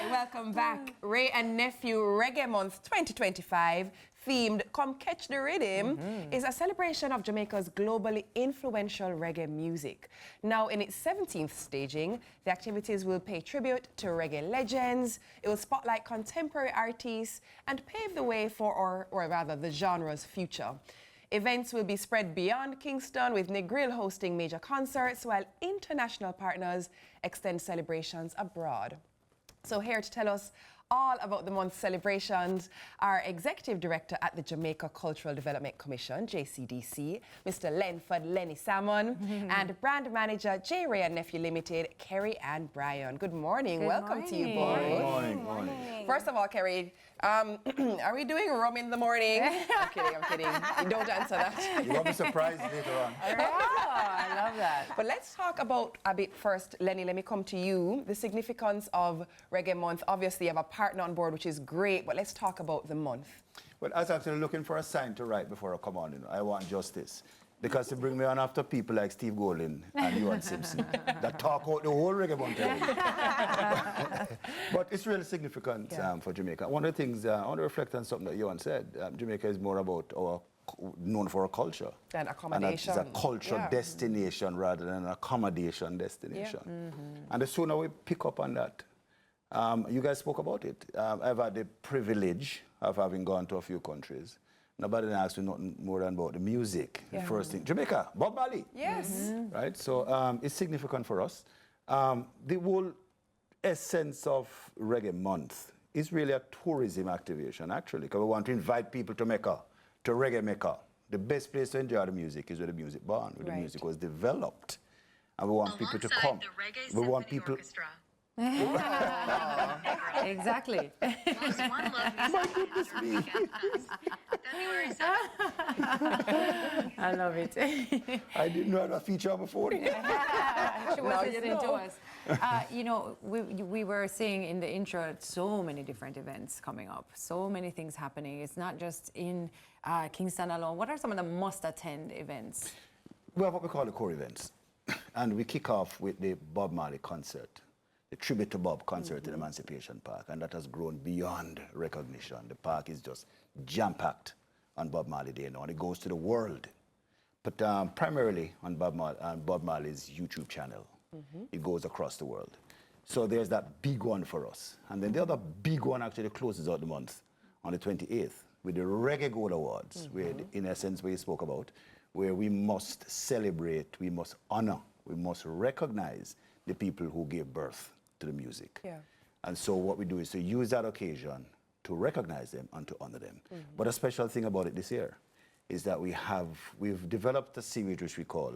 right, welcome back. Wray and Nephew Reggae Month 2025, themed Come Catch the Rhythm, is a celebration of Jamaica's globally influential reggae music. Now, in its 17th staging, the activities will pay tribute to reggae legends, it will spotlight contemporary artists, and pave the way for, or rather, the genre's future. Events will be spread beyond Kingston, with Negril hosting major concerts, while international partners extend celebrations abroad. So here to tell us all about the month's celebrations, our Executive Director at the Jamaica Cultural Development Commission, JCDC, Mr. Lenford Lenny Salmon, and Brand Manager J. Wray and Nephew Limited, Kerry and Brian. Good morning. Welcome to you both. Good morning. First of all, Kerry, are we doing rum in the morning? I'm kidding. You don't answer that. You won't be surprised later on. I love that. But let's talk about a bit first. Lenny, let me come to you. The significance of Reggae Month. Obviously, you have a partner on board, which is great, but let's talk about the month. Well, I was actually looking for a sign to write before I come on. I want justice. Because to bring me on after people like Steve Golden and Ewan Simpson that talk out the whole Reggae Month. But it's really significant for Jamaica. One of the things, I want to reflect on something that Ewan said. Jamaica is more about known for our culture. And accommodation. And it's a cultural destination rather than an accommodation destination. And the sooner we pick up on that, you guys spoke about it. I've had the privilege of having gone to a few countries. Nobody asks me nothing more than about the music. The first thing, Jamaica, Bob Marley. Yes. Right, so it's significant for us. The whole essence of Reggae Month is really a tourism activation, actually, because we want to invite people to Mecca, to Reggae Mecca. The best place to enjoy the music is where the music born, where the music was developed. And we want people to come. We want people. Exactly. My goodness me. February 7th. I love it. I didn't know that feature before. She was listening to us. You know, we were seeing in the intro so many different events coming up, so many things happening. It's not just in Kingston alone. What are some of the must-attend events? We have what we call the core events. And we kick off with the Bob Marley concert, the Tribute to Bob concert in Emancipation Park, and that has grown beyond recognition. The park is just jam-packed on Bob Marley Day now, and it goes to the world. But primarily on Bob Marley's YouTube channel. It goes across the world. So there's that big one for us. And then the other big one actually closes out the month on the 28th with the Reggae Gold Awards, where, in essence, where you spoke about, where we must celebrate, we must honor, we must recognize the people who gave birth to the music. And so what we do is to use that occasion to recognize them and to honor them. But a special thing about it this year is that we've developed a series which we call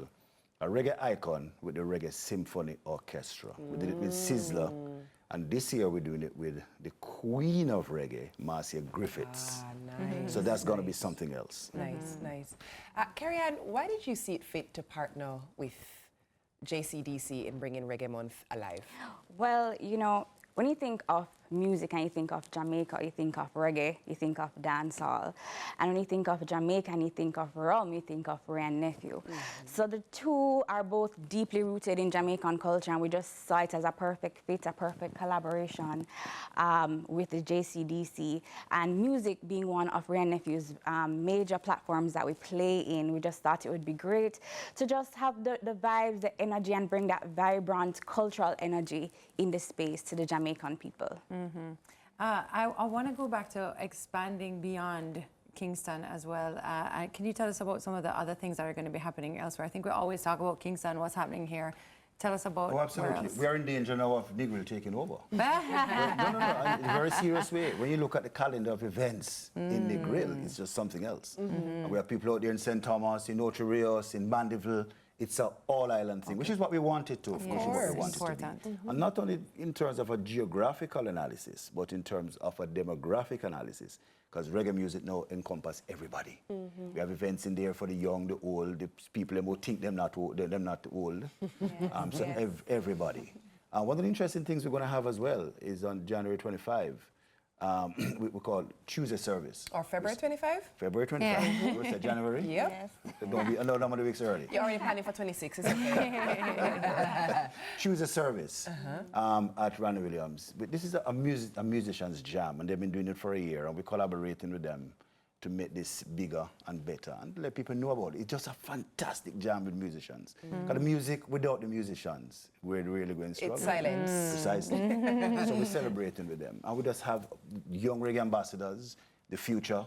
a Reggae Icon with the Reggae Symphony Orchestra. We did it with Sizzler, and this year we're doing it with the Queen of Reggae, Marcia Griffiths. Nice. So that's going to be something else. Nice. Carrie-Anne, why did you see it fit to partner with JCDC in bringing Reggae Month alive? Well, you know, when you think of music and you think of Jamaica, you think of reggae, you think of dancehall. And when you think of Jamaica and you think of rum, you think of Wray and Nephew. So the two are both deeply rooted in Jamaican culture, and we just saw it as a perfect fit, a perfect collaboration with the JCDC. And music being one of Wray and Nephew's major platforms that we play in, we just thought it would be great to just have the vibes, the energy, and bring that vibrant cultural energy in the space to the Jamaican people. I want to go back to expanding beyond Kingston as well. Can you tell us about some of the other things that are going to be happening elsewhere? I think we always talk about Kingston, what's happening here. Tell us about Oh, absolutely. We are in danger now of Negril taking over. No, in a very serious way. When you look at the calendar of events in Negril, it's just something else. And we have people out there in St. Thomas, in Ocho Rios, in Mandeville. It's an all-island thing, which is what we wanted to, of course, what we wanted to be. And not only in terms of a geographical analysis, but in terms of a demographic analysis, because reggae music now encompasses everybody. We have events in there for the young, the old, the people who think them not old. So everybody. One of the interesting things we're going to have as well is on January 25, we call Choose a Service. Or February 25? February 25. What's that, January? Yep. Yes. Don't be another number of weeks early. You're already planning for 26, it's okay. Choose a Service at Randy Williams. But this is a musician's jam, and they've been doing it for a year, and we're collaborating with them to make this bigger and better and let people know about it. It's just a fantastic jam with musicians. Because the music, without the musicians, we're really going to struggle. It's silence. Precisely. So we're celebrating with them. And we just have young reggae ambassadors, the future.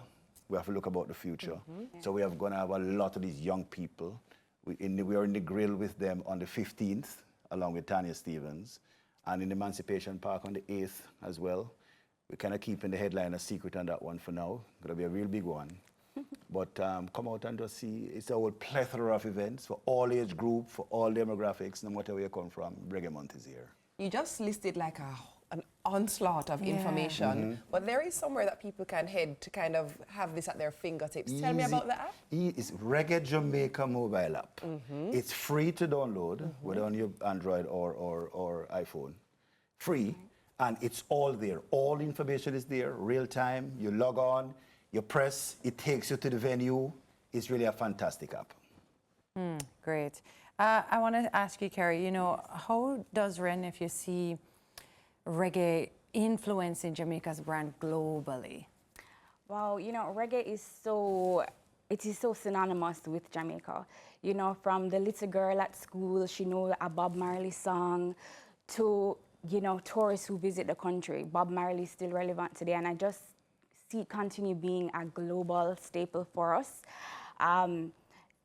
We have to look about the future. So we are going to have a lot of these young people. We are in the grill with them on the 15th, along with Tanya Stevens, and in the Emancipation Park on the 8th as well. We're kind of keeping the headline a secret on that one for now. Going to be a real big one. But come out and just see. It's a whole plethora of events for all age group, for all demographics, no matter where you come from. Reggae Month is here. You just listed like an onslaught of information, but there is somewhere that people can head to kind of have this at their fingertips. Tell me about the app. It's Reggae Jamaica mobile app. It's free to download, whether on your Android or iPhone. Free. And it's all there. All information is there, real time. You log on, you press, it takes you to the venue. It's really a fantastic app. Great. I want to ask you, Kerry, you know, how does Nephew see reggae influencing Jamaica's brand globally? Well, you know, reggae is so synonymous with Jamaica. You know, from the little girl at school, she knows a Bob Marley song, to, you know, tourists who visit the country. Bob Marley is still relevant today, and I just see it continue being a global staple for us.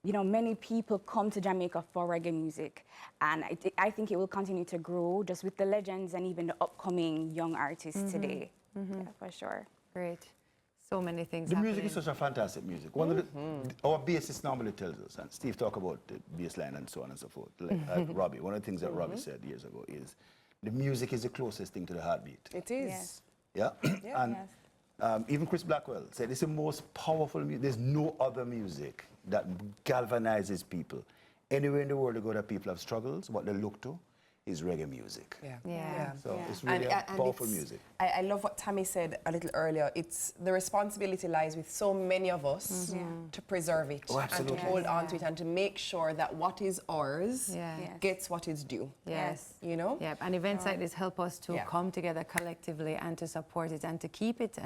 You know, many people come to Jamaica for reggae music, and I think it will continue to grow just with the legends and even the upcoming young artists today. Yeah, for sure. Great. So many things The happening. music is such a fantastic music. One of our bassist normally tells us, and Steve talked about the bass line and so on and so forth. Like, Robbie, one of the things that Robbie said years ago is, the music is the closest thing to the heartbeat. It is. Yes. Yeah? And Yes. even Chris Blackwell said it's the most powerful music. There's no other music that galvanizes people. Anywhere in the world you go that people have struggles, what they look to is reggae music. Yeah. So it's really powerful music. I love what Tami said a little earlier. It's the responsibility lies with so many of us to preserve it and to hold on to it and to make sure that what is ours gets what is due. Yes. You know? Yeah, and events like this help us to come together collectively and to support it and to keep it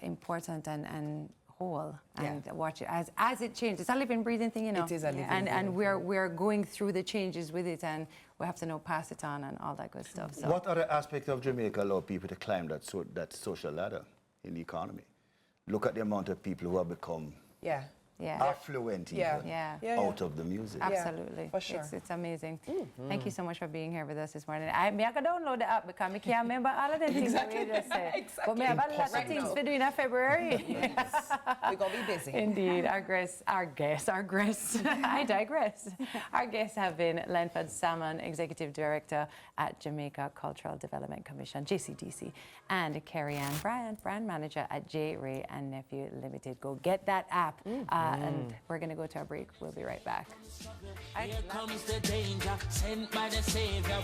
important and whole and watch it as it changes. It's a living, breathing thing, you know. It is a living, and we're going through the changes with it, and we have to know pass it on and all that good stuff. So. What other aspect of Jamaica allow people to climb that social ladder in the economy? Look at the amount of people who have become affluent even out of the music. Absolutely. For sure. It's amazing. Thank you so much for being here with us this morning. I can download the app because I can't remember all of the things that we just said. But I have a lot of things to do in February. We're going to be busy. Indeed. Our guests, I digress. Our guests have been Lenford Salmon, Executive Director at Jamaica Cultural Development Commission, JCDC, and Carrie Ann Bryant, Brand Manager at J. Wray and Nephew Limited. Go get that app. And we're going to go to a break. We'll be right back. Here comes the danger, sent by the Savior.